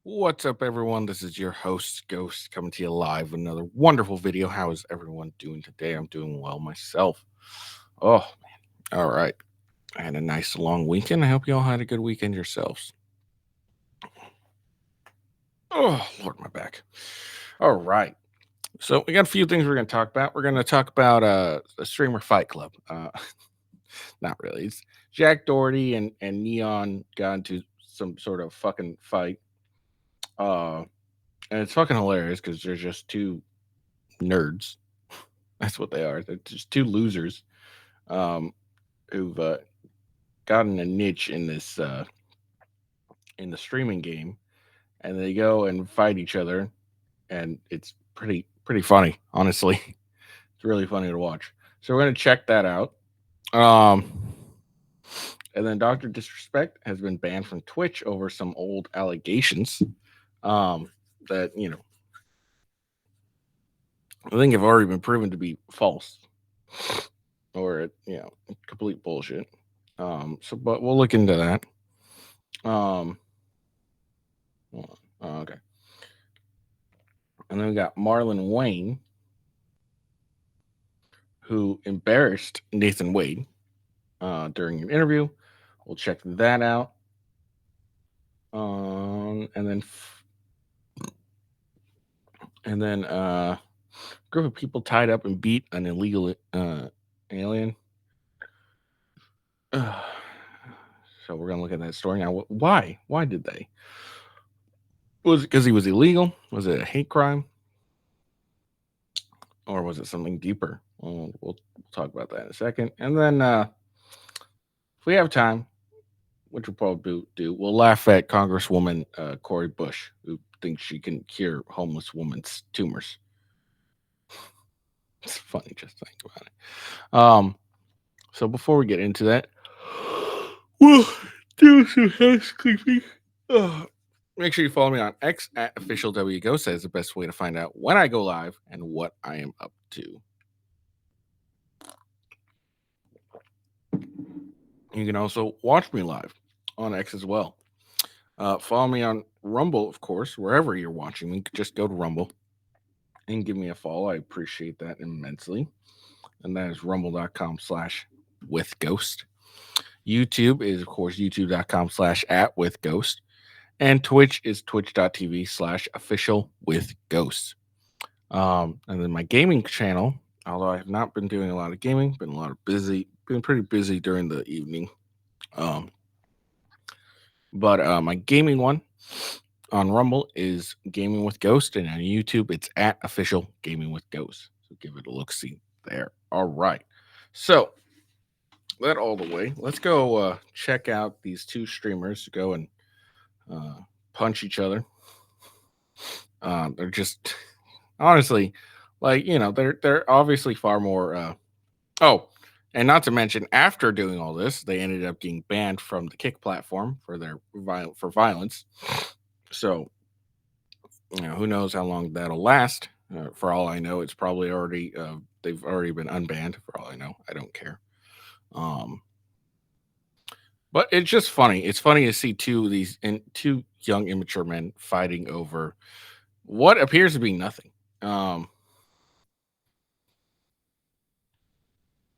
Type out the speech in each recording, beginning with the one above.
What's up, everyone? This is your host, Ghost, coming to you live with another wonderful video. How is everyone doing today? I'm doing well myself. Oh, all right. I had a nice long weekend. I hope you all had a good weekend yourselves. Oh, Lord, my back. All right. So, we got a few things we're going to talk about. We're going to talk about the Streamer Fight Club. Not really. It's Jack Doherty and Neon got into some sort of fucking fight. Uh, and it's fucking hilarious because they're just two nerds. That's what they are. They're just two losers um, who've gotten a niche in the streaming game, and they go and fight each other, and it's pretty funny. Honestly, it's really funny to watch. So we're gonna check that out. Um, and then Doctor Disrespect has been banned from Twitch over some old allegations that I think have already been proven to be false or complete bullshit. But we'll look into that. Um, hold on. Okay. And then we got Marlon Wayne, who embarrassed Nathan Wade during an interview. We'll check that out. And then group of people tied up and beat an illegal alien. So we're gonna look at that story now. Why? Why did they? Was it because he was illegal? Was it a hate crime? Or was it something deeper? We'll talk about that in a second. And then if we have time, which we'll probably do, we'll laugh at Congresswoman Cori Bush, who thinks she can cure homeless women's tumors. It's funny just think about it. So before we get into that, we'll do some housekeeping. Make sure you follow me on X at official WGhost. That is the best way to find out when I go live and what I am up to. You can also watch me live on X as well. Follow me on Rumble, of course, wherever you're watching me. Just go to Rumble and give me a follow. I appreciate that immensely. And that is rumble.com/withghost. YouTube is, of course, youtube.com/@withghost. And Twitch is twitch.tv/officialwithghost. And then my gaming channel, although I have not been doing a lot of gaming, been pretty busy during the evening. But my gaming one on Rumble is Gaming with Ghost, and on YouTube it's at Official Gaming with Ghost. So give it a look see there. All right. So that all the way. Let's go check out these two streamers go and punch each other. They're just honestly they're obviously far more and not to mention, after doing all this, they ended up getting banned from the Kick platform for their violence. So, who knows how long that'll last? For all I know, it's probably already they've already been unbanned. For all I know, I don't care. But it's just funny. It's funny to see two young immature men fighting over what appears to be nothing.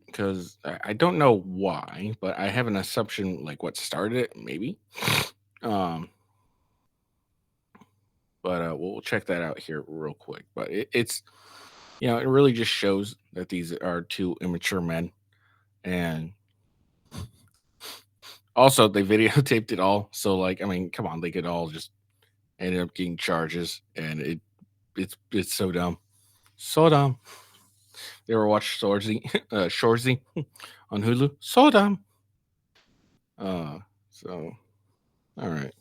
Because I don't know why, but I have an assumption like what started it, maybe. Um, but we'll check that out here real quick. But it's it really just shows that these are two immature men, and also they videotaped it all. So like, I mean, come on, they could all just end up getting charges, and it's so dumb, so dumb. You ever watch Shorzy on Hulu? So dumb. So all right.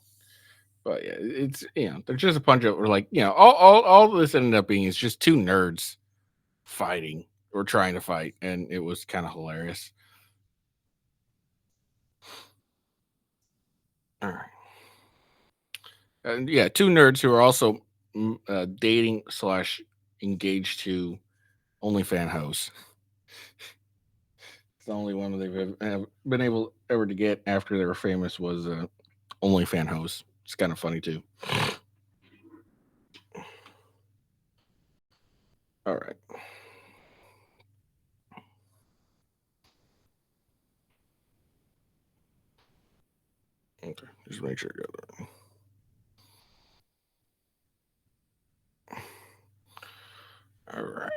But yeah, it's they're just a bunch of or like all this ended up being is just two nerds fighting or trying to fight, and it was kind of hilarious. All right, and yeah, two nerds who are also dating slash engaged to OnlyFan hosts. It's the only one they've have been able ever to get after they were famous was OnlyFan hosts. It's kind of funny too. All right. Okay, just make sure I got that. All right.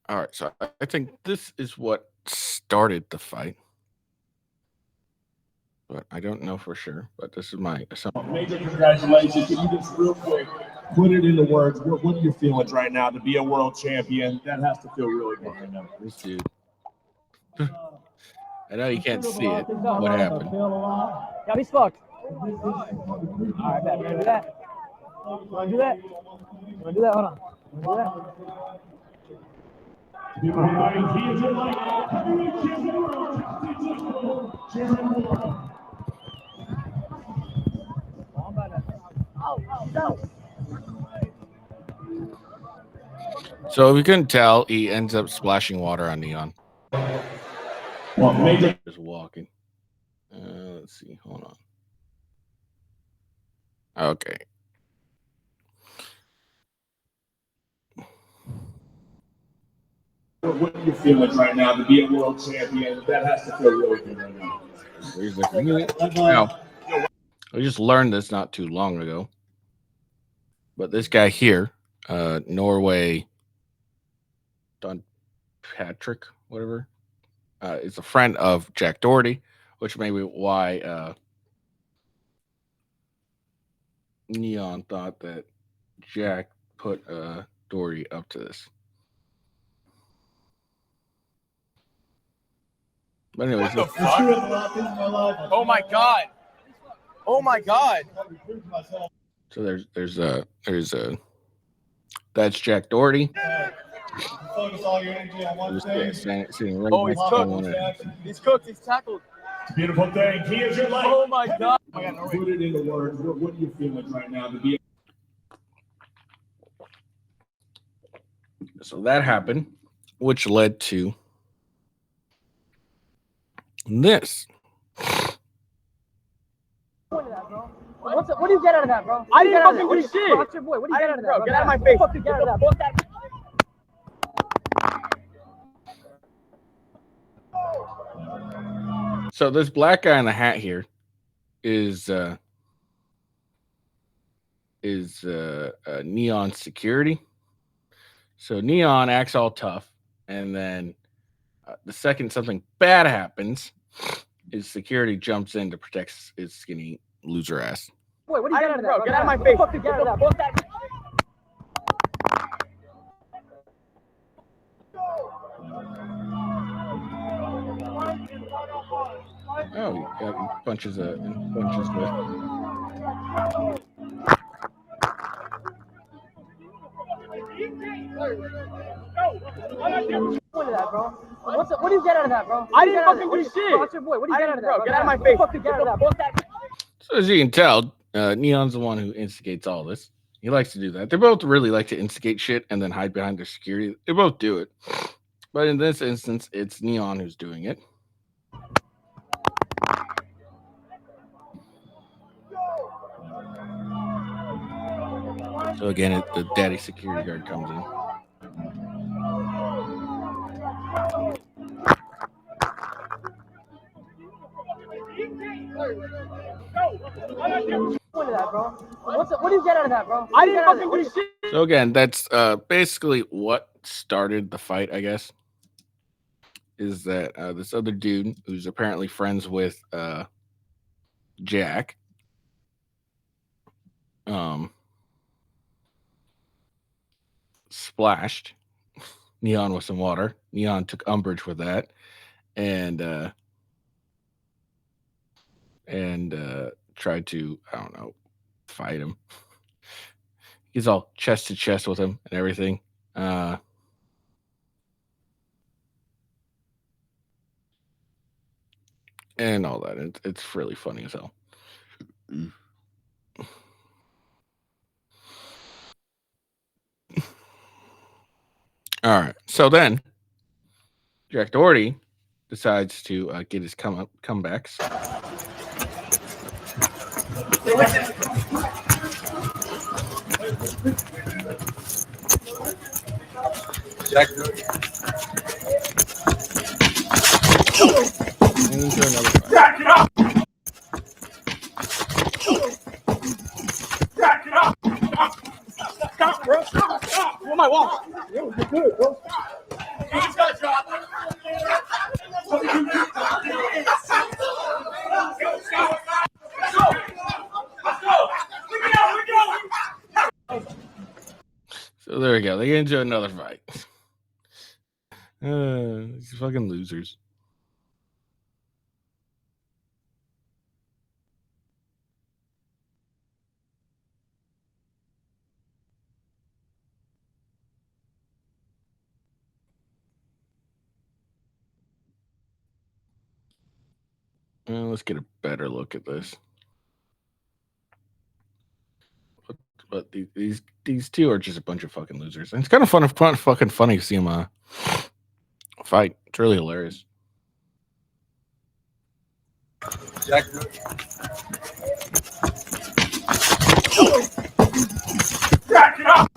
All right, so I think this is what started the fight, but I don't know for sure. But this is my assumption. Major congratulations. Can you just real quick put it into words? What are your feelings right now to be a world champion? That has to feel really good right now. This dude. I know you can't see it. What happened? Yeah, he's fucked. All right, bet. You wanna do that? You wanna do that? You wanna do that? Hold on. You wanna do that? So if you couldn't tell, he ends up splashing water on Neon. Well, Major just walking. Let's see. Hold on. Okay. What are your feelings right now to be a world champion? That has to feel really good right now. There's the community. Now, I just learned this not too long ago. But this guy here, Norway Don Patrick, whatever, is a friend of Jack Doherty, which may be why Neon thought that Jack put Doherty up to this. But anyways, What the fuck? Oh my god! Oh my god! So there's that's Jack Doherty. Focus all your energy on one thing. Sitting right Oh, he's next to cooked. one. He's cooked. He's tackled. It's a beautiful thing. He is your life. Oh my god! Put it into words. What are your feelings right now to be? So that happened, which led to this. What do you get out of that, bro? I didn't fucking do shit. Watch your boy. What do you get out of that, bro? Get out of my face. What the fuck do you get out of that? So this black guy in the hat here is Neon security. So Neon acts all tough, and then the second something bad happens, his security jumps in to protect his skinny loser ass. Boy, what do you get out of that, bro? Get out of my face. What the fuck do you get out of that? Oh, he punches with. What do you get out of that, bro? I didn't fucking do shit. Watch your boy. What do you get out of that, bro? Get out of my face. What the fuck do you get out of that? So as you can tell, Neon's the one who instigates all this. He likes to do that. They both really like to instigate shit and then hide behind their security. They both do it. But in this instance, it's Neon who's doing it. So again, the daddy security guard comes in. What do you get out of that, bro? I didn't fucking do shit. So again, that's basically what started the fight, I guess. Is that this other dude who's apparently friends with Jack splashed Neon with some water. Neon took umbrage with that and tried to, I don't know, fight him. He's all chest to chest with him and everything. And all that. It's really funny as hell. All right. So then Jack Doherty decides to get his comebacks. Jack. Into another fight. Jack it up. Jack it up. Stop, bro. Stop. Where my wall? Yo, you're good, bro. He's got drop. So there we go. They get into another fight. These fucking losers. Let's get a better look at this. But these two are just a bunch of fucking losers. And it's kind of fucking funny to see them fight. It's really hilarious. Jack. Jack it up.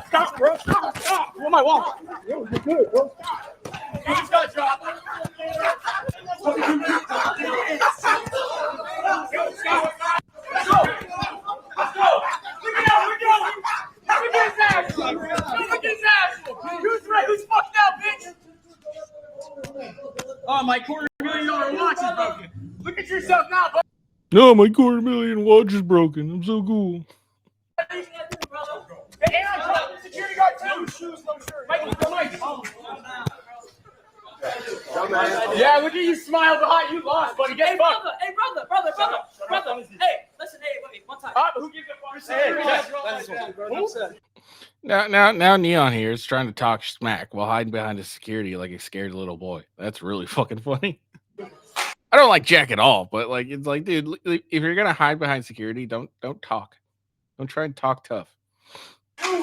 Stop, bro. Stop. Where my wall? Yo, you're good, bro. He's got drop. Oh, my $250,000 watch is broken. Look at yourself now, bro. No, my $250,000 watch is broken. I'm so cool. Hey, and I dropped the security guard too. No shoes, no shirt. Mike. Yeah, look at you smile behind. You lost, buddy. Get fucked. Hey, brother. Hey, listen, wait, one time. Who gives a fuck? Now Neon here is trying to talk smack while hiding behind a security like a scared little boy. That's really fucking funny. I don't like Jack at all, but like it's like, dude, if you're gonna hide behind security, don't talk. Don't try and talk tough.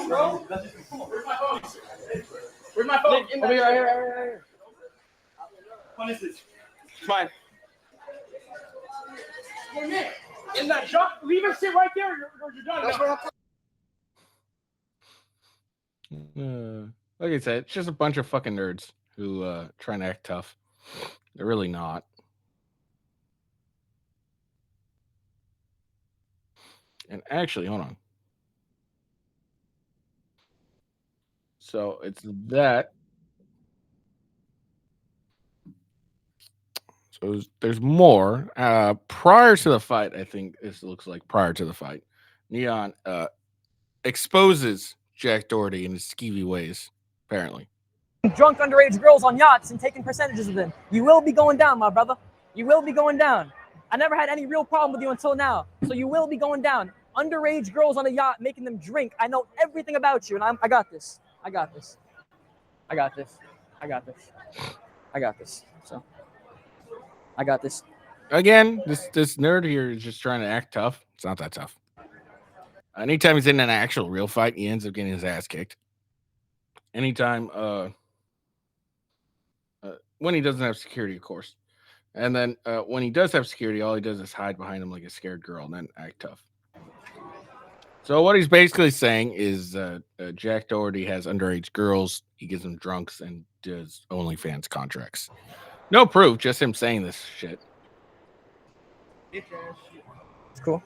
Bro. Where's my phone? Where's my phone? Over here. What is this? Fine. In that truck? Leave it sit right there or you're done. Like I said, it's just a bunch of fucking nerds who trying to act tough. They're really not. And actually, hold on. So it's that. So there's more. Prior to the fight, I think this looks like prior to the fight, Neon exposes Jack Doherty in his skeevy ways, apparently. Drunk underage girls on yachts and taking percentages of them. You will be going down, my brother. You will be going down. I never had any real problem with you until now. So you will be going down. Underage girls on a yacht, making them drink. I know everything about you, and I got this. I got this. So I got this. Again, this nerd here is just trying to act tough. It's not that tough. Anytime he's in an actual real fight, he ends up getting his ass kicked. Anytime when he doesn't have security, of course. And then when he does have security, all he does is hide behind him like a scared girl and then act tough. So what he's basically saying is Jack Doherty has underage girls. He gives them drunks and does OnlyFans contracts. No proof, just him saying this shit. It's cool.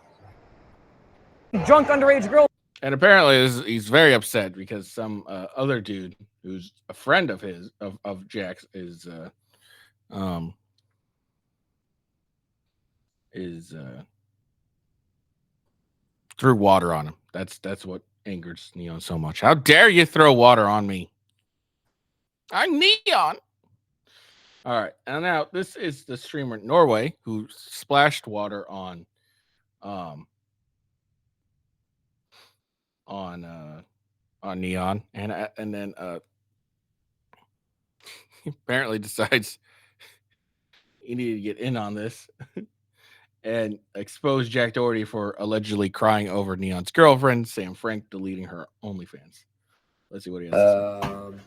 Drunk underage girl. And apparently he's very upset because some other dude who's a friend of his, of Jack's, is threw water on him. That's what angers Neon so much. How dare you throw water on me? I'm Neon. All right, and now this is the streamer Norway who splashed water on Neon, and then apparently decides he needed to get in on this and expose Jack Doherty for allegedly crying over Neon's girlfriend, Sam Frank, deleting her OnlyFans. Let's see what he has to say.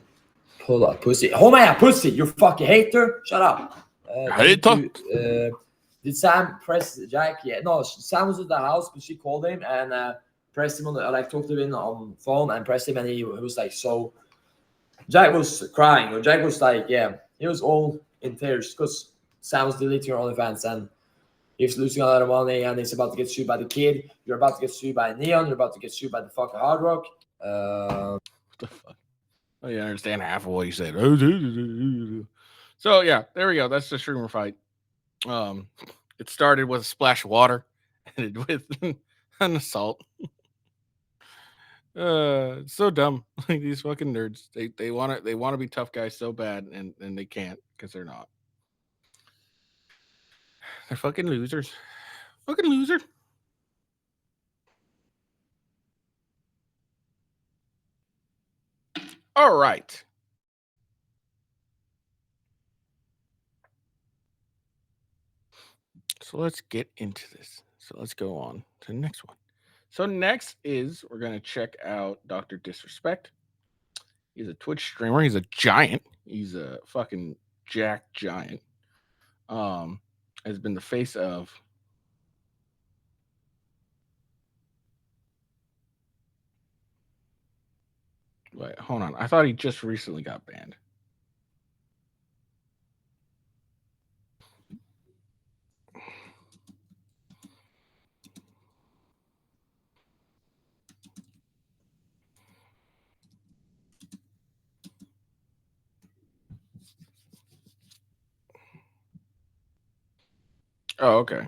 Pull up, pussy. Oh my God, pussy! You fucking hater! Shut up. Hater. Did Sam press Jack? Yeah, no, Sam was at the house, but she called him and pressed him on the, like, talked to him on phone and pressed him, and he was like, so Jack was crying, or Jack was like, yeah, he was all in tears because Sam was deleting her OnlyFans and he was losing a lot of money, and he's about to get sued by the kid. You're about to get sued by Neon. You're about to get sued by the fucking Hard Rock. What the fuck? Oh, you understand half of what he said. So yeah, there we go. That's the streamer fight. It started with a splash of water, ended with an assault. It's so dumb. Like, these fucking nerds. They want to be tough guys so bad, and they can't because they're not. They're fucking losers. Fucking loser. All right. So let's get into this. So let's go on to the next one. So next is we're gonna check out Dr. Disrespect. He's a Twitch streamer. He's a giant. He's a fucking jack giant. Has been the face of wait, hold on. I thought he just recently got banned. Oh, okay.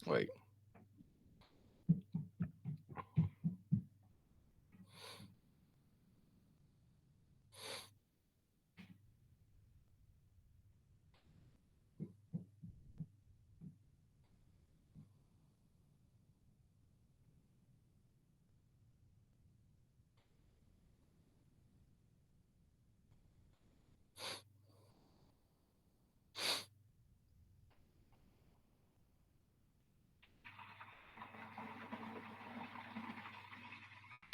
Wait.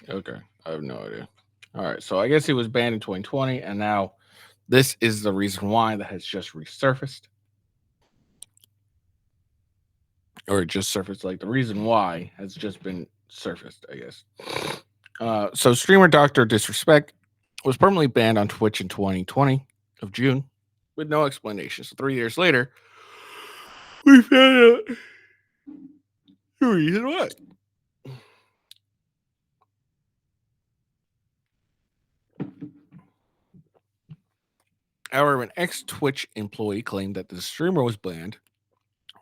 Okay. I have no idea. All right. So I guess he was banned in 2020, and now this is the reason why that has just resurfaced. Or it just surfaced. Like, the reason why has just been surfaced, I guess. So streamer Dr. Disrespect was permanently banned on Twitch in 2020 of June with no explanation. So 3 years later, we found out the reason why. However, an ex-Twitch employee claimed that the streamer was banned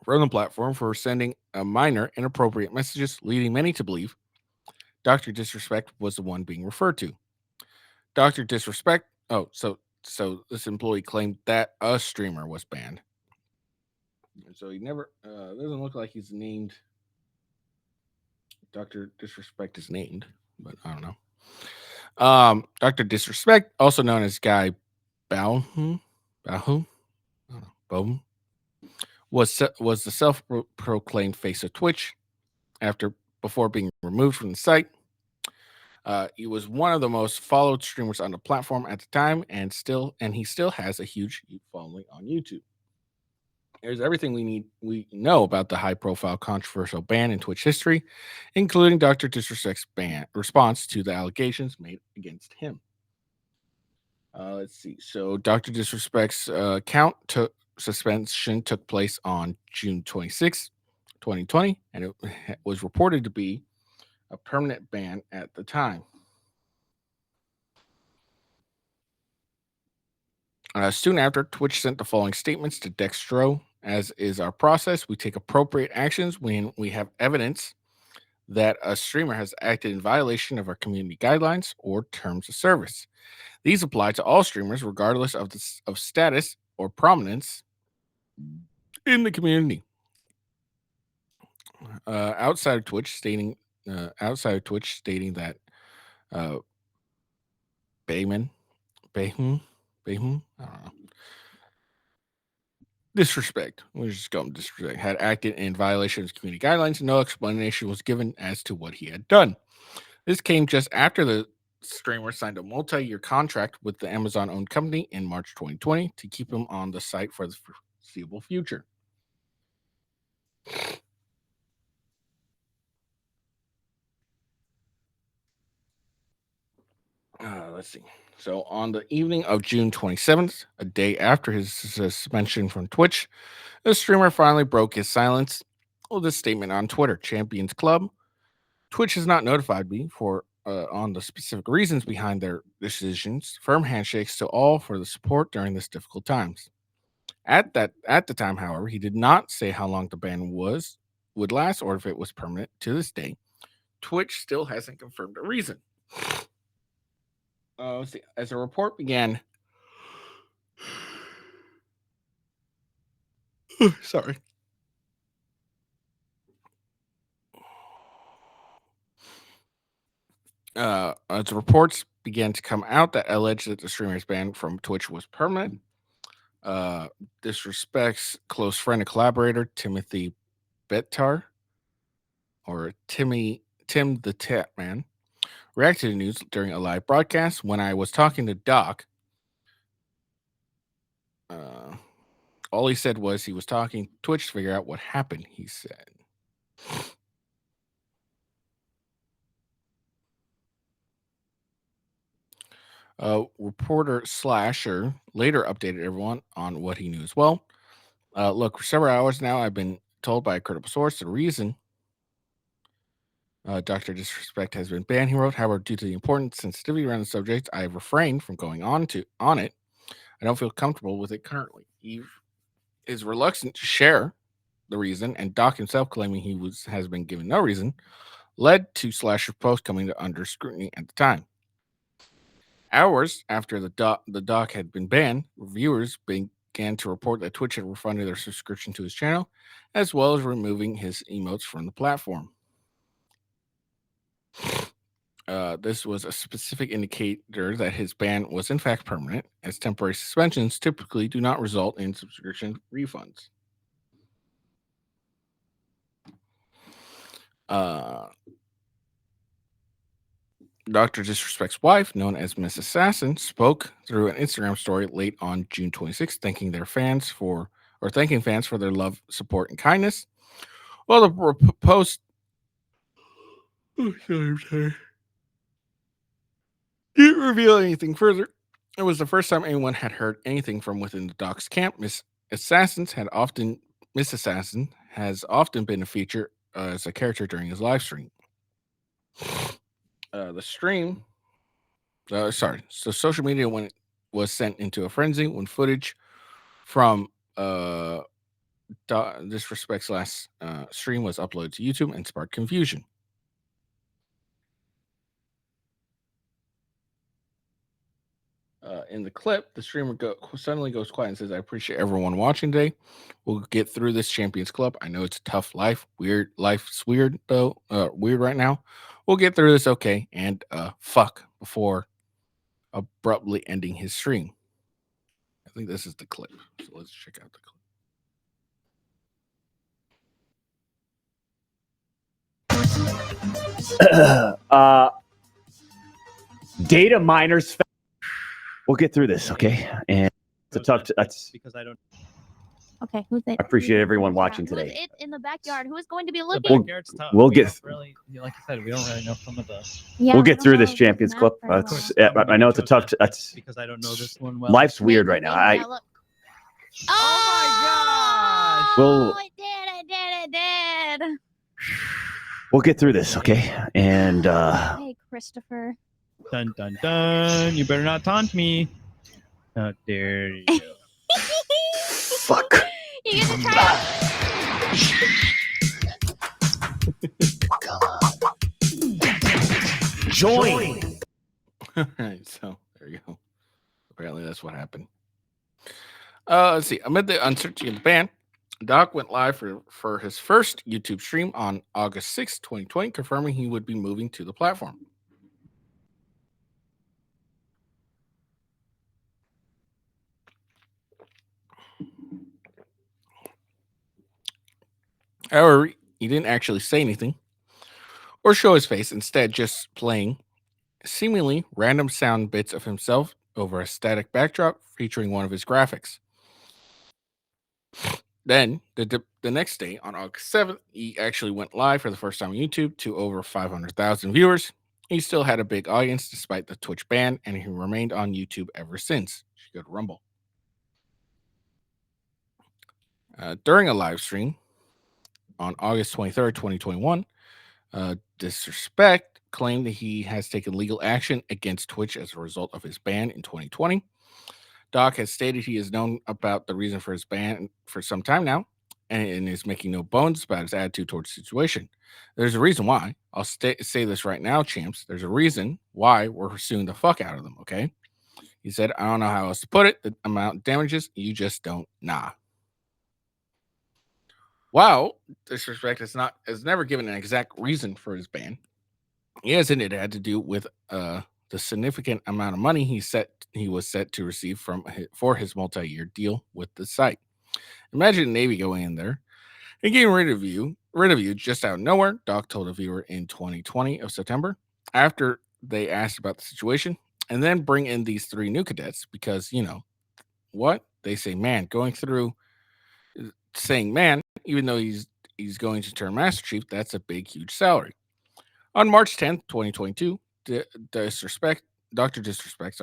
from the platform for sending a minor inappropriate messages, leading many to believe Dr. Disrespect was the one being referred to. Dr. Disrespect. Oh, so this employee claimed that a streamer was banned. So he never doesn't look like he's named. Dr. Disrespect is named, but I don't know. Dr. Disrespect, also known as Guy Baum, was the self-proclaimed face of Twitch before being removed from the site. He was one of the most followed streamers on the platform at the time, and he still has a huge following on YouTube. Here's everything we know about the high-profile controversial ban in Twitch history, including Dr. Disrespect's response to the allegations made against him. Let's see. So Dr. Disrespect's suspension took place on June 26, 2020, and it was reported to be a permanent ban at the time. Soon after, Twitch sent the following statements to Dextro. As is our process, we take appropriate actions when we have evidence that a streamer has acted in violation of our community guidelines or terms of service. These apply to all streamers, regardless of status or prominence in the community. Outside of Twitch stating that Bayhum, I don't know. Disrespect. We'll just go with disrespect. Had acted in violation of community guidelines. No explanation was given as to what he had done. This came just after the streamer signed a multi-year contract with the Amazon-owned company in March 2020 to keep him on the site for the foreseeable future. Let's see. So on the evening of June 27th, a day after his suspension from Twitch, the streamer finally broke his silence with a statement on Twitter. Champions Club. Twitch has not notified me on the specific reasons behind their decisions. Firm handshakes to all for the support during this difficult times. At the time, however, he did not say how long the ban would last or if it was permanent. To this day, Twitch still hasn't confirmed a reason. Let's see. As the report began, sorry. As the reports began to come out that alleged that the streamer's ban from Twitch was permanent, disrespects close friend and collaborator Timothy Bettar, or Tim the Tap Man, reacted to the news during a live broadcast. When I was talking to Doc, all he said was he was talking Twitch to figure out what happened, he said. Reporter Slasher later updated everyone on what he knew as well. Look, for several hours now, I've been told by a credible source the reason Dr. Disrespect has been banned, he wrote. However, due to the important sensitivity around the subject, I have refrained from going on it. I don't feel comfortable with it currently. He is reluctant to share the reason, and Doc himself claiming he has been given no reason, led to Slasher's post coming under scrutiny at the time. Hours after the doc had been banned, reviewers began to report that Twitch had refunded their subscription to his channel, as well as removing his emotes from the platform. This was a specific indicator that his ban was in fact permanent, as temporary suspensions typically do not result in subscription refunds. Dr. Disrespect's wife, known as Miss Assassin, spoke through an Instagram story late on June 26th, thanking fans for their love, support, and kindness. Well, the post didn't reveal anything further. It was the first time anyone had heard anything from within the Doc's camp. Miss Assassin has often been a feature as a character during his live stream. So social media was sent into a frenzy when footage from Disrespect's last stream was uploaded to YouTube and sparked confusion. In the clip, the streamer suddenly goes quiet and says, "I appreciate everyone watching today. We'll get through this Champions Club. I know it's a tough life. Life's weird though. Weird right now. We'll get through this, okay?" And fuck before abruptly ending his stream. I think this is the clip. So let's check out the clip. Data miners. We'll get through this, okay? And it's a tough. That's because I don't. Okay, who's it? I appreciate everyone watching Who's today. it in the backyard? Who is going to be The looking? backyard's tough. We'll We get- don't really, like you said, we don't really know some of the. Yeah, We'll we get don't through know this the Champions map Club. very That's, well. I know it's a tough. That's Because I don't know this one well. life's weird right now. Yeah, look. Oh, Well- it did. We'll get through this, okay? And Hey, Christopher. Dun dun dun! You better not taunt me. How dare you? fuck. You get to try. Come on. Join. All right, so there you go. Apparently, that's what happened. Let's see. Amid the uncertainty of the ban, Doc went live for his first YouTube stream on August 6, 2020, confirming he would be moving to the platform. However, he didn't actually say anything or show his face, instead just playing seemingly random sound bits of himself over a static backdrop featuring one of his graphics. Then the next day, on August 7th, he actually went live for the first time on YouTube to over 500,000 viewers. He still had a big audience despite the Twitch ban, and he remained on YouTube ever since. You should go to Rumble. During a live stream on August 23rd, 2021, Disrespect claimed that he has taken legal action against Twitch as a result of his ban in 2020. Doc has stated he has known about the reason for his ban for some time now and is making no bones about his attitude towards the situation. There's a reason why. I'll say this right now, champs. There's a reason why we're suing the fuck out of them, okay? He said, I don't know how else to put it. The amount of damages, you just don't. Nah. Wow, Disrespect has never given an exact reason for his ban. He hasn't. It had to do with the significant amount of money he was set to receive for his multi-year deal with the site. Imagine the Navy going in there and getting rid of you just out of nowhere. Doc told a viewer in 2020 of September after they asked about the situation, and then bring in these 3 new cadets because what they say, man, going through saying man, even though he's going to turn Master Chief, that's a big, huge salary. On March 10th, 2022, Dr. Disrespect,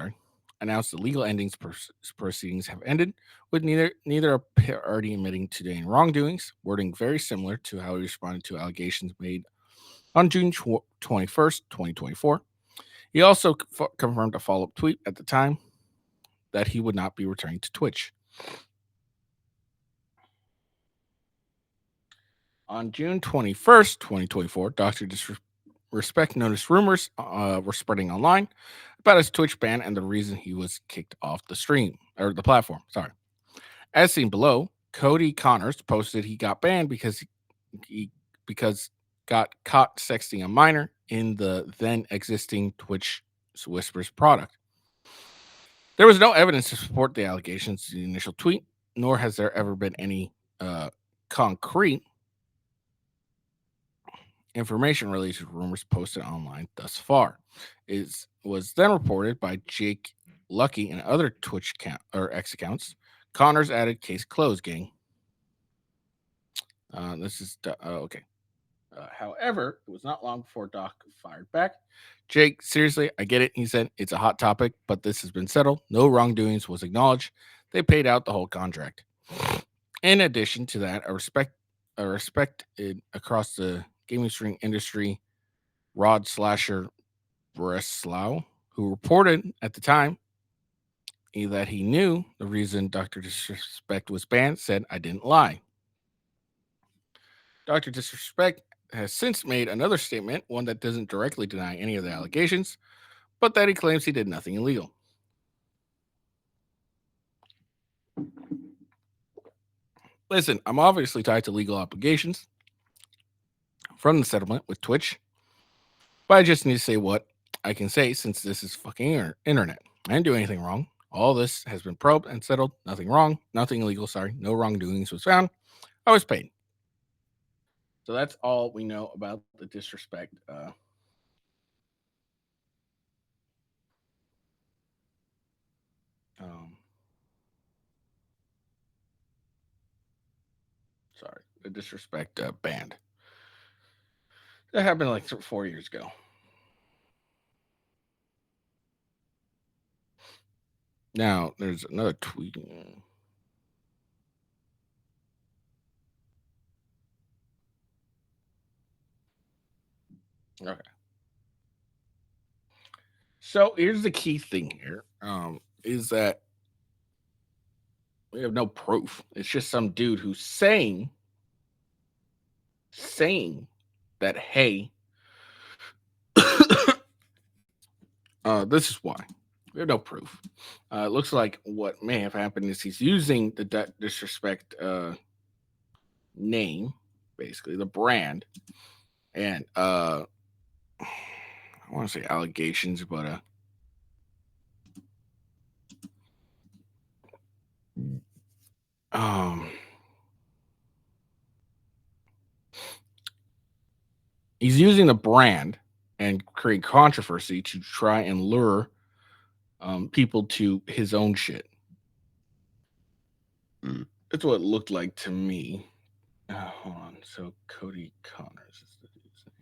announced the legal endings proceedings have ended, with neither party admitting to any wrongdoings, wording very similar to how he responded to allegations made on June 21st, 2024. He also confirmed a follow-up tweet at the time that he would not be returning to Twitch. On June 21st, 2024, Dr. Disrespect noticed rumors were spreading online about his Twitch ban and the reason he was kicked off the stream or the platform. Sorry. As seen below, Cody Connors posted he got banned because he got caught sexting a minor in the then existing Twitch Whispers product. There was no evidence to support the allegations in the initial tweet, nor has there ever been any concrete information related to rumors posted online thus far. It was then reported by Jake Lucky and other Twitch X accounts. Connors added, "Case closed, gang." This is okay. However, it was not long before Doc fired back. Jake, seriously, I get it. He said it's a hot topic, but this has been settled. No wrongdoings was acknowledged. They paid out the whole contract. In addition to that, a respected across the gaming stream industry, Rod Slasher Breslau, who reported at the time that he knew the reason Dr. Disrespect was banned, said, "I didn't lie." Dr. Disrespect has since made another statement, one that doesn't directly deny any of the allegations, but that he claims he did nothing illegal. Listen, I'm obviously tied to legal obligations from the settlement with Twitch, but I just need to say what I can say since this is fucking internet. I didn't do anything wrong. All this has been probed and settled. Nothing wrong. Nothing illegal. Sorry. No wrongdoings was found. I was paid. So that's all we know about the Disrespect. The Disrespect band. That happened like 4 years ago. Now, there's another tweet. Okay. So here's the key thing here. Is that we have no proof. It's just some dude who's saying that, hey, this is why. We have no proof. It looks like what may have happened is he's using the Disrespect name, basically the brand, and I want to say allegations, but he's using the brand and create controversy to try and lure people to his own shit. That's what it looked like to me. Hold on. So Cody Connors is the dude's name.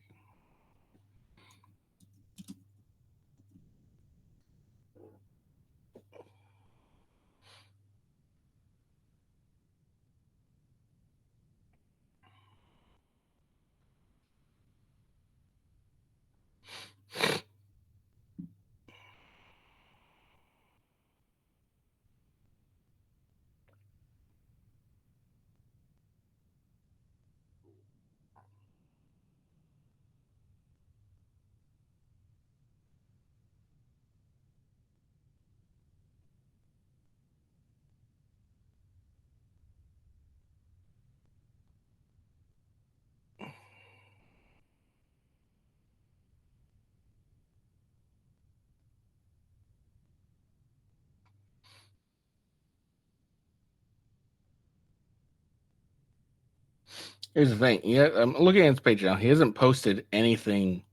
Here's the thing. Yeah, I'm looking at his page now. He hasn't posted anything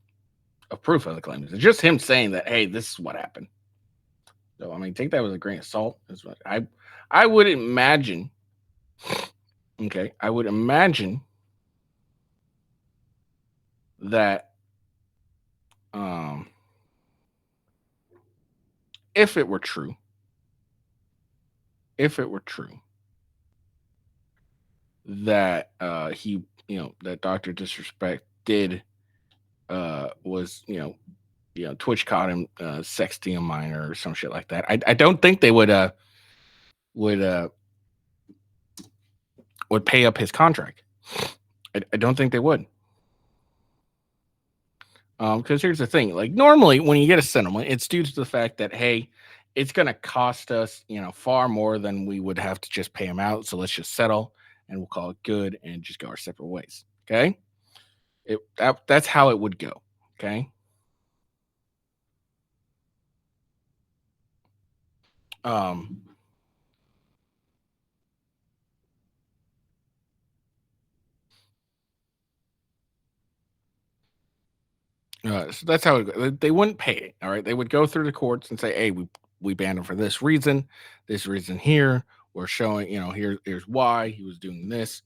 of proof of the claims. It's just him saying that, hey, this is what happened. So I mean, take that with a grain of salt. Is what I would imagine. Okay, I would imagine that if it were true, that he, that Dr. Disrespect did was, Twitch caught him sexting a minor or some shit like that. I don't think they would pay up his contract. I don't think they would. Because here's the thing, like normally when you get a settlement, it's due to the fact that, hey, it's going to cost us, far more than we would have to just pay him out. So let's just settle and we'll call it good and just go our separate ways. Okay. That's how it would go. Okay. So that's how they wouldn't pay it. All right. They would go through the courts and say, hey, we banned him for this reason here. We're showing, here's why he was doing this.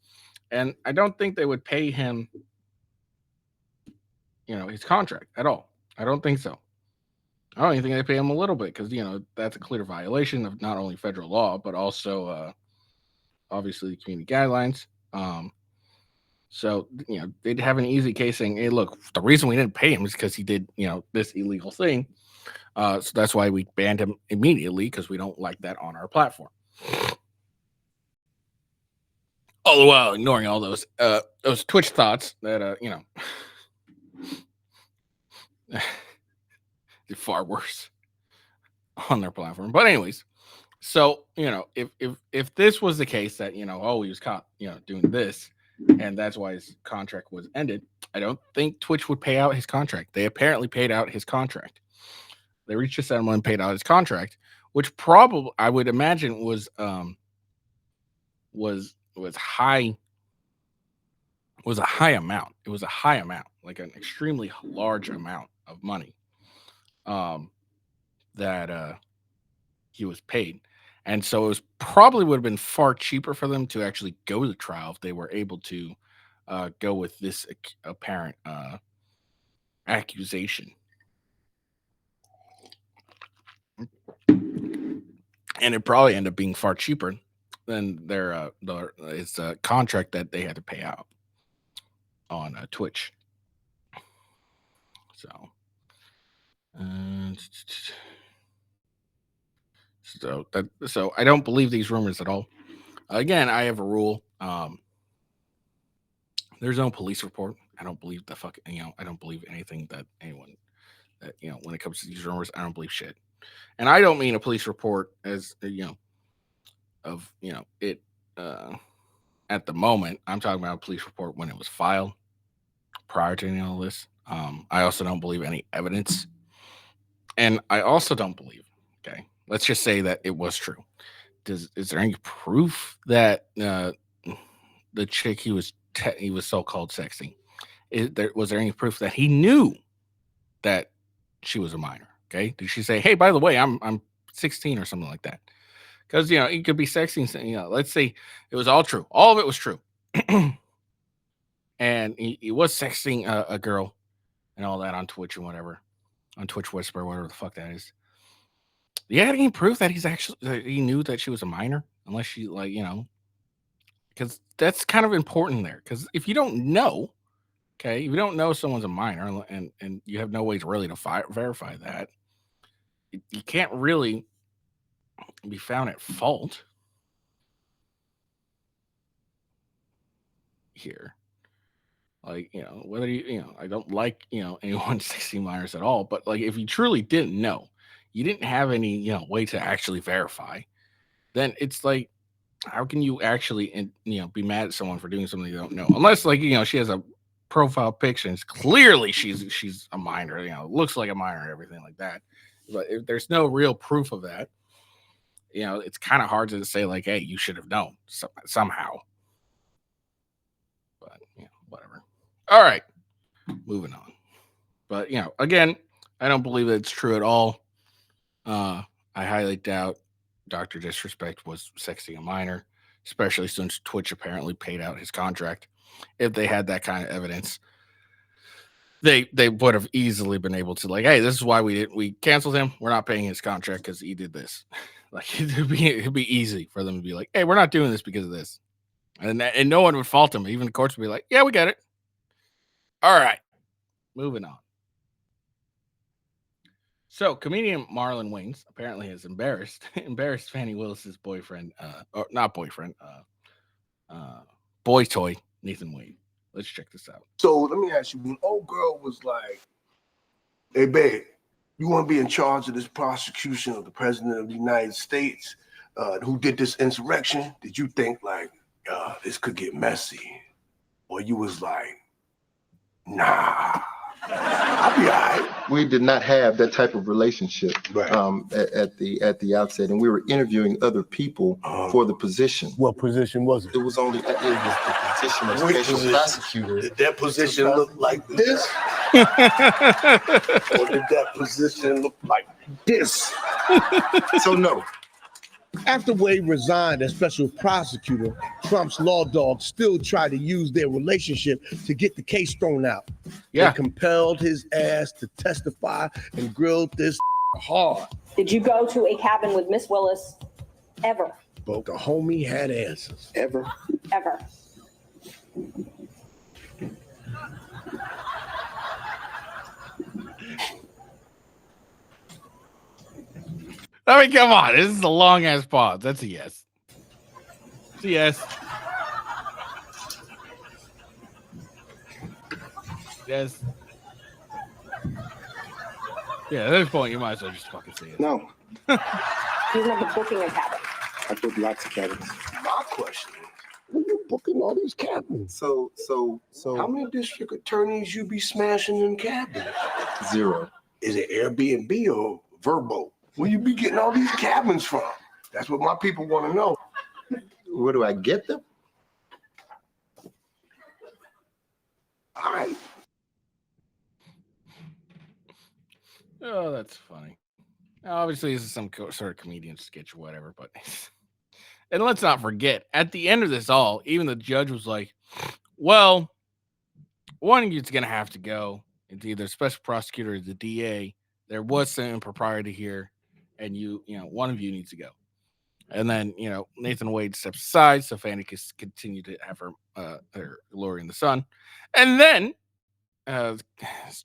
And I don't think they would pay him, his contract at all. I don't think so. I don't even think they pay him a little bit because, that's a clear violation of not only federal law, but also obviously the community guidelines. So, they'd have an easy case saying, hey, look, the reason we didn't pay him is because he did, this illegal thing. So that's why we banned him immediately because we don't like that on our platform. All the while ignoring all those Twitch thoughts that, they're far worse on their platform. But anyways, so, if this was the case that, he was caught, doing this, and that's why his contract was ended, I don't think Twitch would pay out his contract. They apparently paid out his contract. They reached a settlement and paid out his contract, which probably I would imagine was high. Was a high amount. It was a high amount, like an extremely large amount of money that he was paid. And so it was probably would have been far cheaper for them to actually go to trial if they were able to go with this apparent accusation. And it probably ended up being far cheaper than their contract that they had to pay out on Twitch. So I don't believe these rumors at all. Again, I have a rule. There's no police report. I don't believe I don't believe anything that anyone that when it comes to these rumors, I don't believe shit. And I don't mean a police report as of it at the moment. I'm talking about a police report when it was filed prior to any of this. I also don't believe any evidence. And I also don't believe, okay, let's just say that it was true. Is there any proof that the chick he was so-called sexting, was there any proof that he knew that she was a minor? Okay, did she say, hey, by the way, I'm 16 or something like that? because it could be sexting. Let's say it was all true, all of it was true, and he was sexting a girl and all that on Twitch and whatever, on Twitch Whisper, whatever the fuck that is. You got any proof that he knew that she was a minor, unless she because that's kind of important there. Because if you don't know, okay, if you don't know someone's a minor and you have no ways really to verify that, you can't really be found at fault here. Whether I don't like anyone 16 minors at all, but if you truly didn't know, you didn't have any way to actually verify, then it's how can you actually be mad at someone for doing something you don't know, unless she has a profile picture and it's clearly she's a minor, looks like a minor and everything like that. But if there's no real proof of that, it's kind of hard to say hey, you should have known somehow. But whatever. All right, moving on. But again, I don't believe that it's true at all. I highly doubt Dr. Disrespect was sexting a minor, especially since Twitch apparently paid out his contract. If they had that kind of evidence, they would have easily been able to hey, this is why we canceled him. We're not paying his contract because he did this. It'd be easy for them to be hey, we're not doing this because of this, and no one would fault him. Even the courts would be yeah, we get it. All right, moving on. So, comedian Marlon Wayans apparently has embarrassed Fannie Willis's boyfriend, or not boyfriend, boy toy, Nathan Wade. Let's check this out. So let me ask you, when old girl was like, hey, babe, you want to be in charge of this prosecution of the president of the United States who did this insurrection? Did you think this could get messy? Or you was nah, I'll be all right. We did not have that type of relationship at the outset, and we were interviewing other people for the position. What position was it? It was the position of special prosecutor. Did that position look like this? Or did that position look like this? So no. After Wade resigned as special prosecutor, Trump's law dogs still tried to use their relationship to get the case thrown out. Yeah. They compelled his ass to testify and grilled this hard. Did you go to a cabin with Miss Willis ever? But the homie had answers. Ever? Ever. I mean, come on. This is a long ass pause. That's a yes. It's a yes. Yes. Yeah, at this point, you might as well just fucking say it. No. He's never booking a cabin. I booked lots of cabins. My question is, when you booking all these cabins? So How many district attorneys you be smashing in cabins? 0. Is it Airbnb or Verbo? Where you be getting all these cabins from? That's what my people want to know. Where do I get them? All right. Oh, that's funny. Obviously, this is some sort of comedian sketch or whatever, but and let's not forget, at the end of this all, even the judge was like, well, one of you's going to have to go. It's either special prosecutor or the DA. There was some impropriety here, and one of you needs to go. And then, Nathan Wade steps aside so Fannie can continue to have her glory in the sun. And then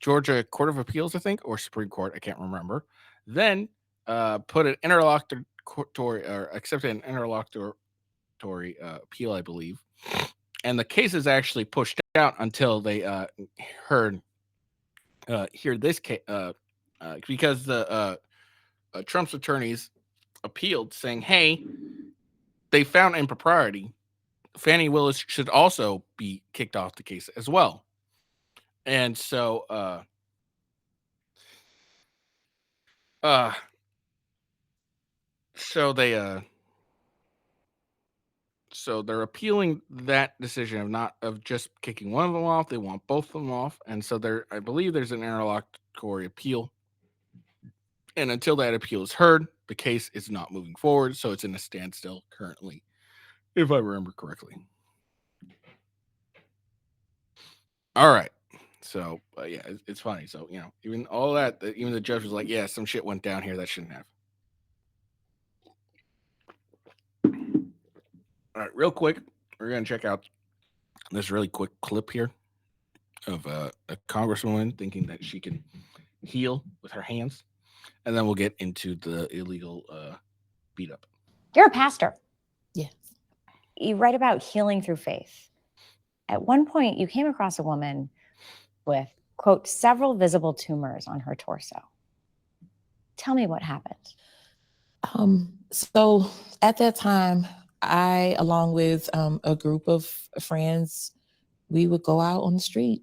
Georgia Court of Appeals, I think, or Supreme Court, I can't remember, then put an accepted an interlocutory appeal, I believe. And the case is actually pushed out until they hear this case, because the Trump's attorneys appealed, saying, hey, they found impropriety. Fannie Willis should also be kicked off the case as well. And so so they're appealing that decision of just kicking one of them off. They want both of them off. And so I believe there's an interlocutory appeal. And until that appeal is heard, the case is not moving forward, so it's in a standstill currently, if I remember correctly. All right. So yeah, it's funny. So even all that, even the judge was like, "Yeah, some shit went down here that shouldn't have." All right, real quick, we're gonna check out this really quick clip here of a congresswoman thinking that she can heal with her hands, and then we'll get into the illegal beat up. You're a pastor. Yes. You write about healing through faith. At one point, you came across a woman with, quote, several visible tumors on her torso. Tell me what happened. So at that time, I, along with a group of friends, we would go out on the street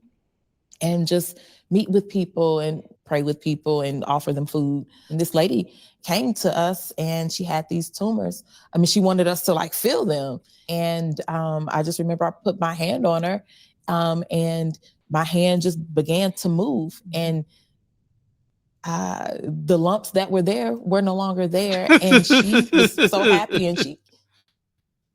and just meet with people and pray with people and offer them food. And this lady came to us and she had these tumors. I mean, she wanted us to like feel them. And I just remember I put my hand on her and my hand just began to move. And the lumps that were there were no longer there. And she was so happy and she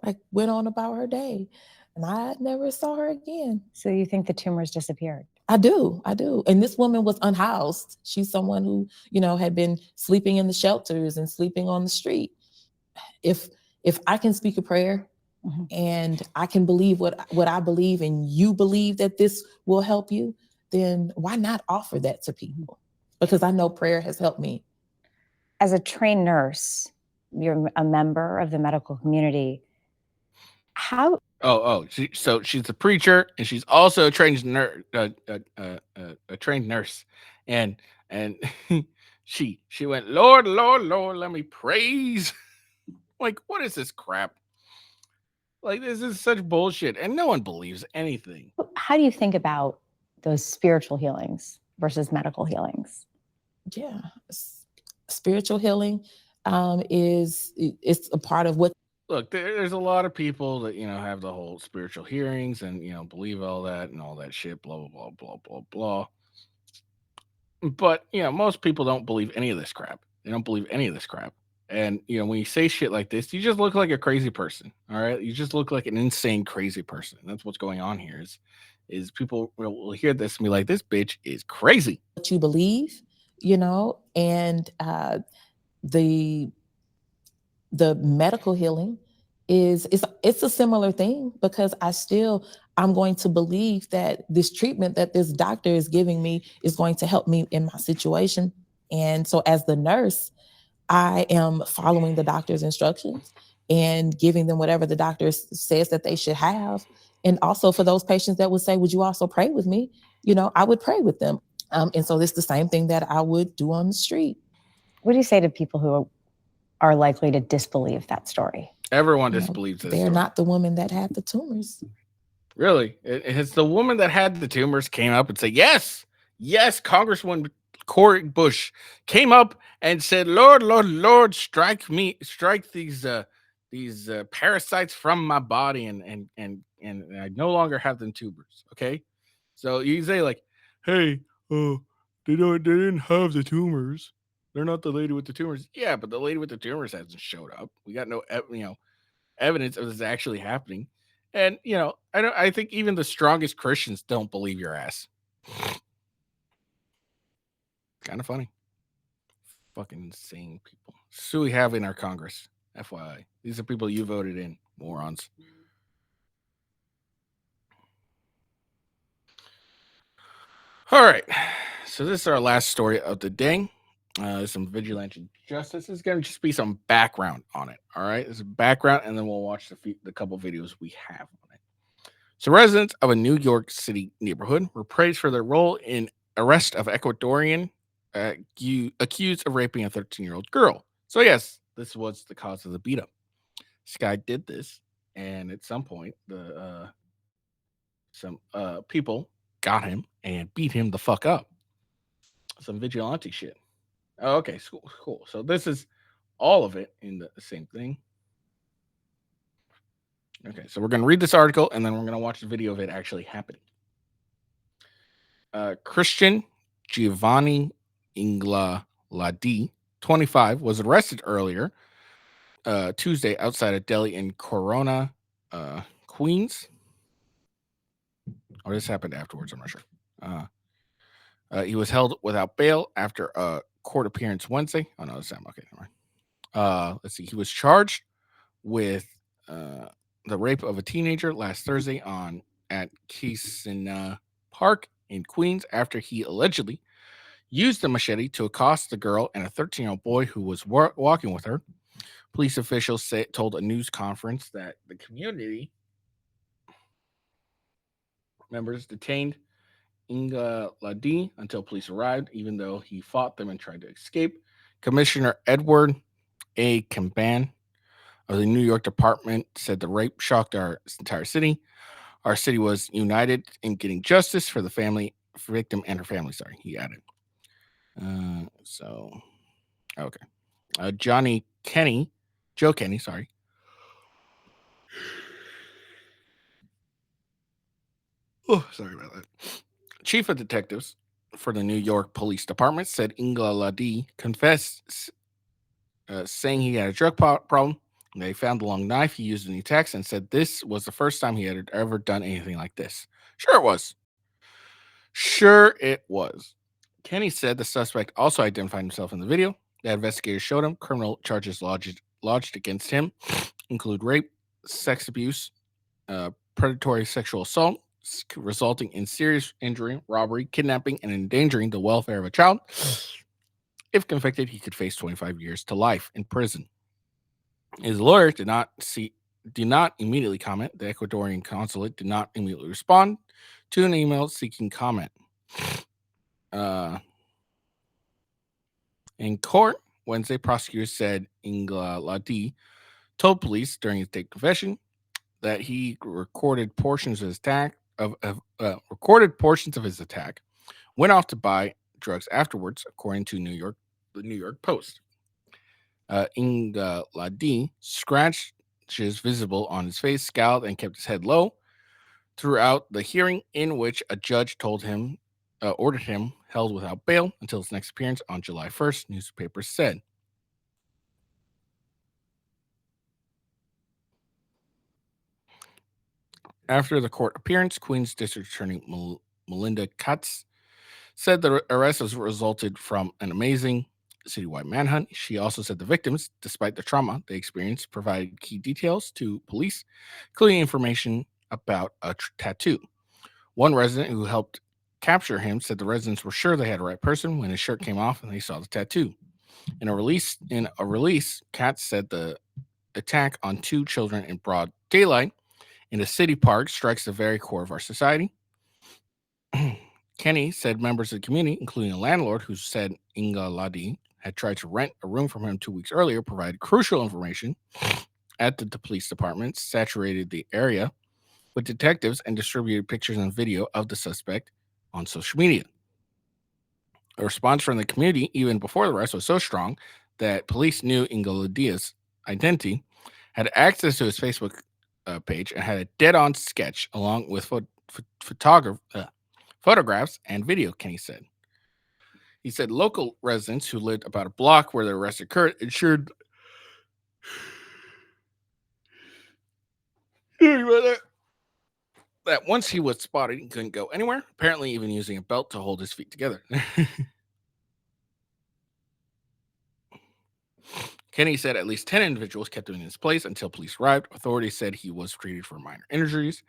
like went on about her day. And I never saw her again. So you think the tumors disappeared? I do. And this woman was unhoused. She's someone who, had been sleeping in the shelters and sleeping on the street. If I can speak a prayer and I can believe what I believe and you believe that this will help you, then why not offer that to people? Because I know prayer has helped me. As a trained nurse, you're a member of the medical community. How? So she's a preacher and she's also a trained nurse. A trained nurse, and she went, Lord, let me praise. Like, what is this crap? Like, this is such bullshit, and no one believes anything. How do you think about those spiritual healings versus medical healings? Yeah, spiritual healing it's a part of what. Look, there's a lot of people that have the whole spiritual hearings and believe all that and all that shit, blah blah blah blah blah blah. But most people don't believe any of this crap. They don't believe any of this crap. And when you say shit like this, you just look like a crazy person. All right, you just look like an insane crazy person. That's what's going on here. Is people will hear this and be like, this bitch is crazy. What you believe, and the medical healing it's a similar thing, because I'm going to believe that this treatment that this doctor is giving me is going to help me in my situation. And so as the nurse, I am following the doctor's instructions and giving them whatever the doctor says that they should have. And also for those patients that would say, would you also pray with me? I would pray with them. And so it's the same thing that I would do on the street. What do you say to people who are likely to disbelieve that story? Everyone disbelieves this. They're story. not the woman that had the tumors. Really? It's the woman that had the tumors came up and said, yes, Congresswoman Cori Bush came up and said, Lord, strike these parasites from my body and I no longer have them tumors. Okay, so you say like, hey, they didn't have the tumors. They're not the lady with the tumors. Yeah, but the lady with the tumors hasn't showed up. We got no evidence of this actually happening. And I think even the strongest Christians don't believe your ass. Kind of funny. Fucking insane people. So who we have in our Congress, FYI. These are people you voted in, morons. All right. So this is our last story of the day. Some vigilante justice. This is going to just be some background on it. All right. There's a background, and then we'll watch the couple videos we have on it. So residents of a New York City neighborhood were praised for their role in arrest of Ecuadorian accused of raping a 13-year-old girl. So yes, this was the cause of the beat up. This guy did this, and at some point, some people got him and beat him the fuck up. Some vigilante shit. Oh, okay, cool. So this is all of it in the same thing. Okay, so we're going to read this article, and then we're going to watch the video of it actually happening. Christian Giovanni Inglaladi 25, was arrested earlier Tuesday outside a deli in Corona, Queens. Or this happened afterwards, I'm not sure. He was held without bail after a court appearance Wednesday. Oh, no, that's okay. Never mind. Let's see. He was charged with the rape of a teenager last Thursday at Keysona Park in Queens after he allegedly used a machete to accost the girl and a 13-year-old boy who was walking with her. Police officials told a news conference that the community members detained Inga Ladi until police arrived, even though he fought them and tried to escape. Commissioner Edward A. Camban of the New York Department said the rape shocked our entire city. Our city was united in getting justice for the victim and her family. Sorry, he added. Okay. Joe Kenny, sorry. Oh, sorry about that. Chief of Detectives for the New York Police Department said Inga Ladi confessed, saying he had a drug problem. They found the long knife he used in the attacks and said this was the first time he had ever done anything like this. Sure it was. Kenny said the suspect also identified himself in the video. The investigators showed him criminal charges lodged against him include rape, sex abuse, predatory sexual assault, resulting in serious injury, robbery, kidnapping, and endangering the welfare of a child. If convicted, he could face 25 years to life in prison. His lawyer did not immediately comment. The Ecuadorian consulate did not immediately respond to an email seeking comment. In court Wednesday, prosecutors said Inga Ladi told police during his state confession that he recorded portions of his attack, went off to buy drugs afterwards, according to the New York Post. Inga Ladi scratches visible on his face, scowled, and kept his head low throughout the hearing, in which a judge ordered him held without bail until his next appearance on July 1st, newspapers said. After the court appearance, Queens District Attorney Melinda Katz said the arrest was resulted from an amazing citywide manhunt. She also said the victims, despite the trauma they experienced, provided key details to police, including information about a tattoo. One resident who helped capture him said the residents were sure they had the right person when his shirt came off and they saw the tattoo. In a release, Katz said the attack on 2 children in broad daylight in a city park strikes the very core of our society. Kenny said members of the community, including a landlord who said Inga Ladi had tried to rent a room from him 2 weeks earlier, provided crucial information at the police department, saturated the area with detectives, and distributed pictures and video of the suspect on social media. A response from the community, even before the arrest, was so strong that police knew Inga Ladi's identity, had access to his Facebook page, and had a dead-on sketch along with photographs and video, Kenny said. He said local residents who lived about a block where the arrest occurred ensured that once he was spotted, he couldn't go anywhere, apparently even using a belt to hold his feet together. Kenny said at least 10 individuals kept him in his place until police arrived. Authorities said he was treated for minor injuries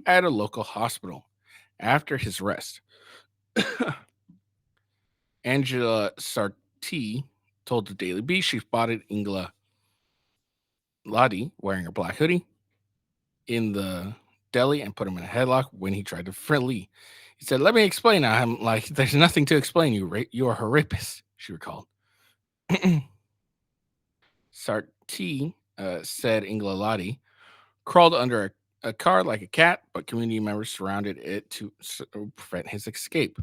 at a local hospital. After his arrest, Angela Sarti told the Daily Beast she spotted Inga Ladi wearing a black hoodie in the deli and put him in a headlock when he tried to flee. He said, "Let me explain." I'm like, "There's nothing to explain. You are a rapist," she recalled. Sarti said Inga Ladi crawled under a car like a cat, but community members surrounded it to prevent his escape.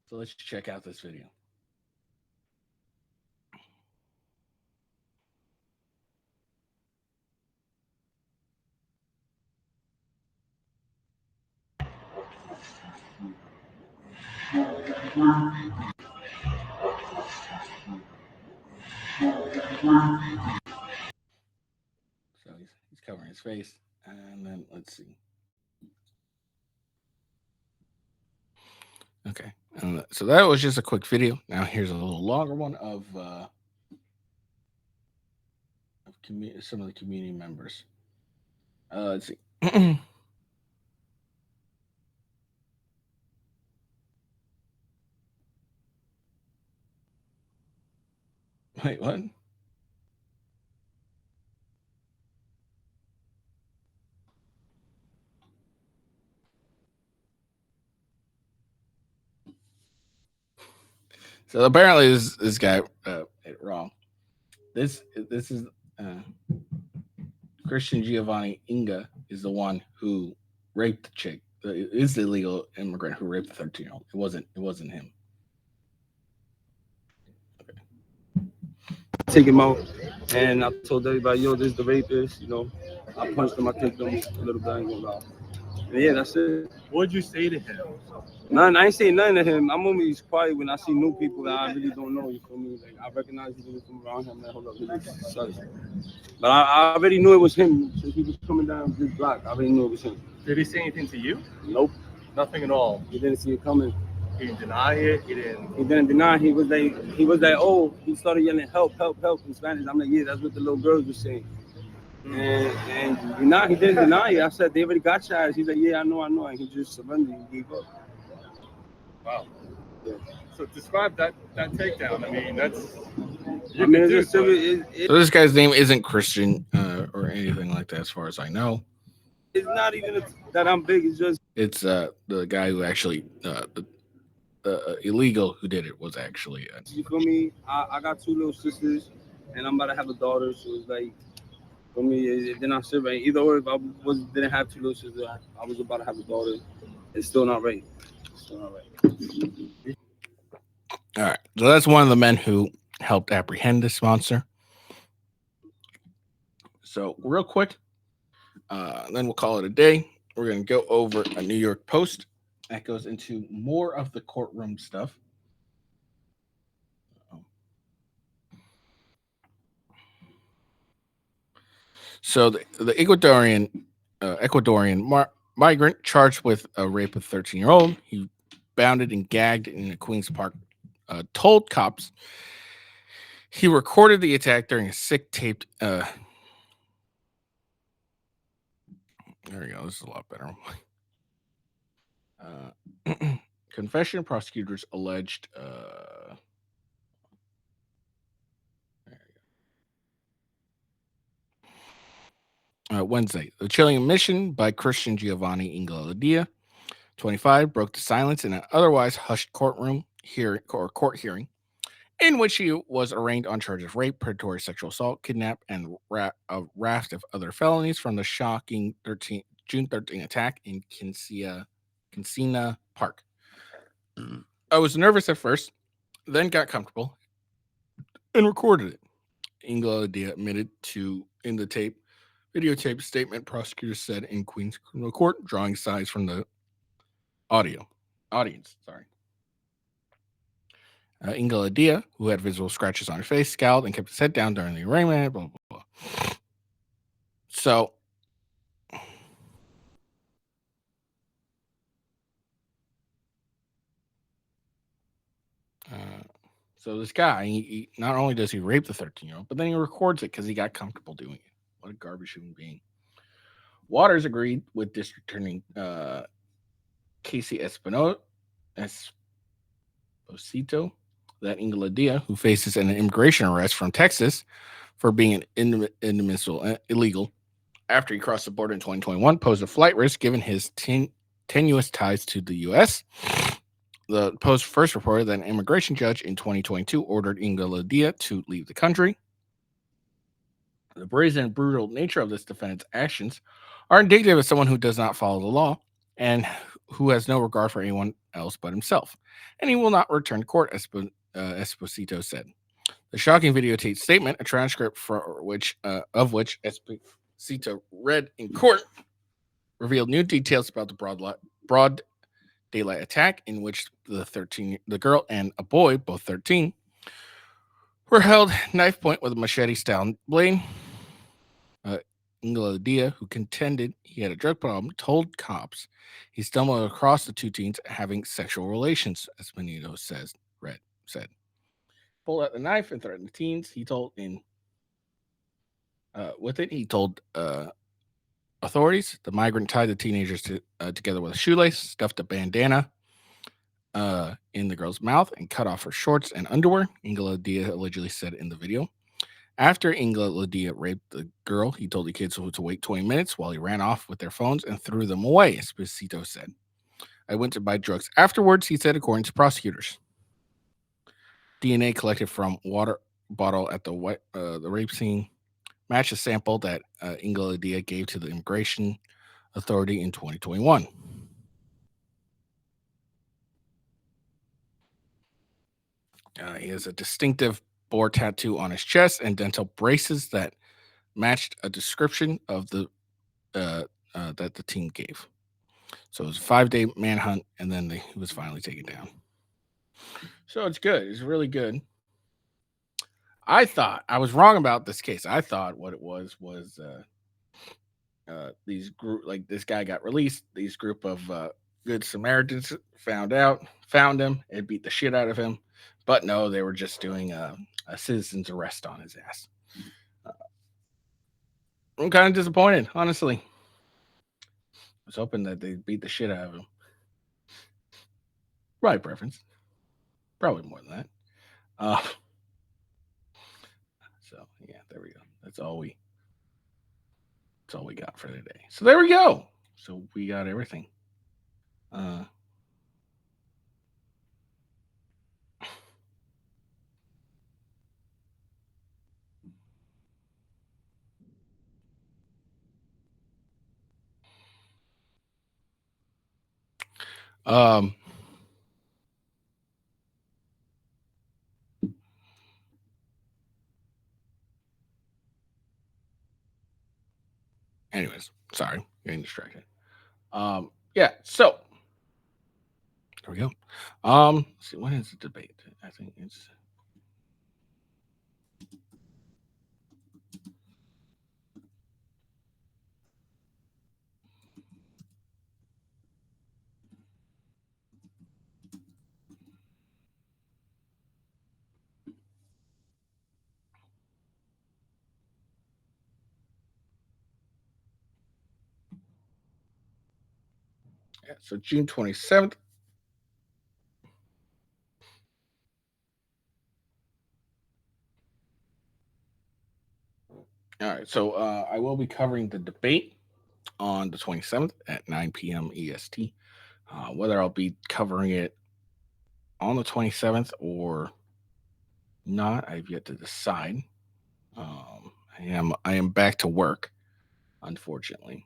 So let's check out this video. So he's covering his face, and then let's see. Okay, and so that was just a quick video. Now here's a little longer one of some of the community members. Let's see. Wait, what? So apparently this guy it wrong. This is Christian Giovanni Inga is the one who raped the chick. Is the illegal immigrant who raped the 13-year-old. It wasn't him. Take him out, and I told everybody, yo, this is the rapist. You know, I punched him, I kicked him a little bit. I ain't gonna lie. And yeah, that's it. What'd you say to him? None. I ain't saying nothing to him. I'm always quiet when I see new people that I really don't know. You feel me? Like I recognize people from around him. Like, hold up, this is such. But I already knew it was him since he was coming down this block. I already knew it was him. Did he say anything to you? Nope. Nothing at all. He didn't see it coming. He didn't deny it. He didn't deny. He was like, oh, he started yelling, help, help, help in Spanish. I'm like, yeah, that's what the little girls were saying. And he didn't deny it. I said, they already got your ass. He's like, yeah, I know. And he just surrendered. He gave up. Wow. Yeah. So describe that takedown. I mean, that's. So this guy's name isn't Christian or anything like that, as far as I know. It's not even that I'm big. It's just the guy who actually the illegal who did it was actually. You feel me? I got two little sisters, and I'm about to have a daughter. So it's like, for me, they're not surveying. Either or, if I didn't have two little sisters, I was about to have a daughter. It's still not right. All right. So that's one of the men who helped apprehend this monster. So real quick, then we'll call it a day. We're going to go over a New York Post that goes into more of the courtroom stuff. So the Ecuadorian migrant charged with a rape of 13-year-old. He bounded and gagged in a Queens Park. Told cops he recorded the attack during a sick taped. There we go. This is a lot better. Confession. Prosecutors alleged. Wednesday, the chilling admission by Christian Giovanni Ingladia, 25, broke the silence in an otherwise hushed court hearing, in which he was arraigned on charges of rape, predatory sexual assault, kidnap, and a raft of other felonies from the shocking June 13 attack in Kinsina Park. I was nervous at first, then got comfortable and recorded it. Ingladia admitted to in the videotape statement, prosecutors said in Queens Criminal Court, drawing sides from the audience. Ingladia, who had visible scratches on her face, scowled and kept his head down during the arraignment. Blah, blah, blah. So, this guy, he not only does he rape the 13-year-old, but then he records it because he got comfortable doing it. What a garbage human being. Waters agreed with District Attorney Casey Esposito that Ingladia, who faces an immigration arrest from Texas for being an illegal after he crossed the border in 2021, posed a flight risk given his tenuous ties to the U.S. The Post first reported that an immigration judge in 2022 ordered Ingladia to leave the country. The brazen and brutal nature of this defendant's actions are indicative of someone who does not follow the law and who has no regard for anyone else but himself, and he will not return to court, Esposito said. The shocking videotape statement, a transcript of which Esposito read in court, revealed new details about the broad daylight attack in which the girl and a boy, both 13, were held knife point with a machete style blade. Ingela Dia, who contended he had a drug problem, told cops he stumbled across the two teens having sexual relations, as Benito said. Pulled out the knife and threatened the teens. He told authorities. The migrant tied the teenagers together with a shoelace, stuffed a bandana in the girl's mouth, and cut off her shorts and underwear, Ingela Dia allegedly said in the video. After Ingela Dia raped the girl, he told the kids to wait 20 minutes while he ran off with their phones and threw them away, Esposito said. I went to buy drugs afterwards, he said, according to prosecutors. DNA collected from water bottle at the rape scene matched a sample that Ingela Dia gave to the immigration authority in 2021. He has a distinctive boar tattoo on his chest and dental braces that matched a description of the that the team gave. So it was a 5-day manhunt, and then he was finally taken down. So it's good. It's really good. I thought I was wrong about this case. I thought what it was these group, like this guy got released. These group of good Samaritans found him, and beat the shit out of him. But no, they were just doing a citizen's arrest on his ass. I'm kind of disappointed, honestly. I was hoping that they beat the shit out of him. Right preference. Probably more than that. So yeah, there we go. That's all we got for today. So there we go. So we got everything. Anyways, sorry, getting distracted. Yeah, so there we go. Let's see, when is the debate? I think it's so June 27th. All right, so I will be covering the debate on the 27th at 9 p.m. EST. Whether I'll be covering it on the 27th or not, I've yet to decide. I am back to work, unfortunately.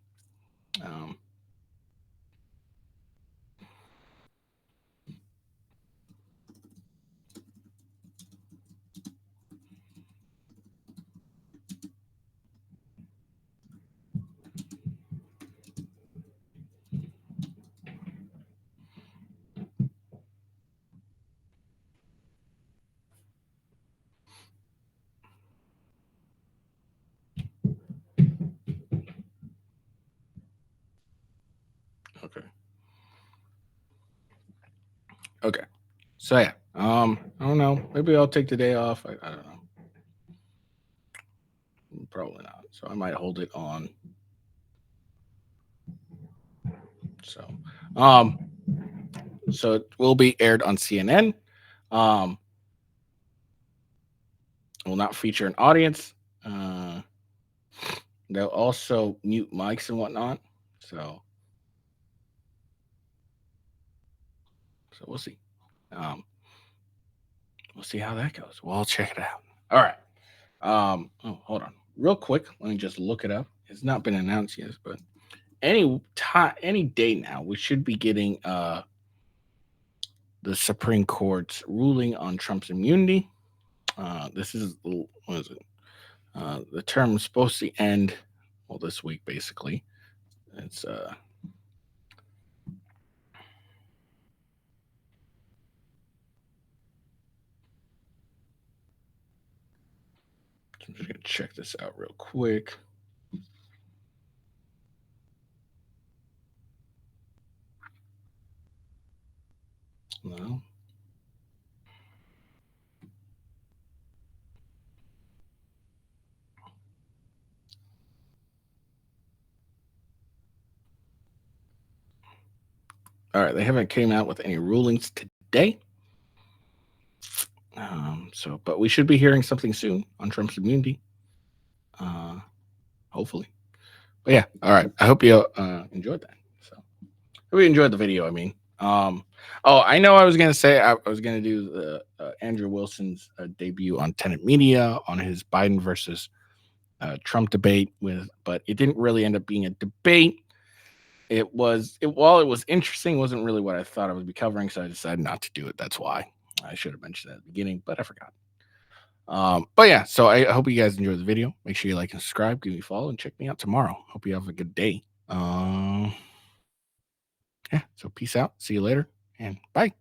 Okay. So yeah, I don't know. Maybe I'll take the day off. I don't know. Probably not. So I might hold it on. So it will be aired on CNN. Will not feature an audience. They'll also mute mics and whatnot. So we'll see. We'll see how that goes. We'll check it out. All right. Oh, hold on, real quick. Let me just look it up. It's not been announced yet, but any day now, we should be getting the Supreme Court's ruling on Trump's immunity. This is what is it? The term is supposed to end this week, basically. It's check this out real quick. No. All right, they haven't came out with any rulings today. But we should be hearing something soon on Trump's immunity. Hopefully. But yeah, all right. I hope you enjoyed that. So hope you enjoyed the video. I mean, I know I was gonna say I was gonna do the Andrew Wilson's debut on Tenet Media on his Biden versus Trump debate but it didn't really end up being a debate. While it was interesting, it wasn't really what I thought I would be covering, so I decided not to do it. That's why I should have mentioned that at the beginning, but I forgot. But yeah, so I hope you guys enjoyed the video. Make sure you like and subscribe, give me a follow, and check me out tomorrow. Hope you have a good day. Yeah, so peace out. See you later, and bye.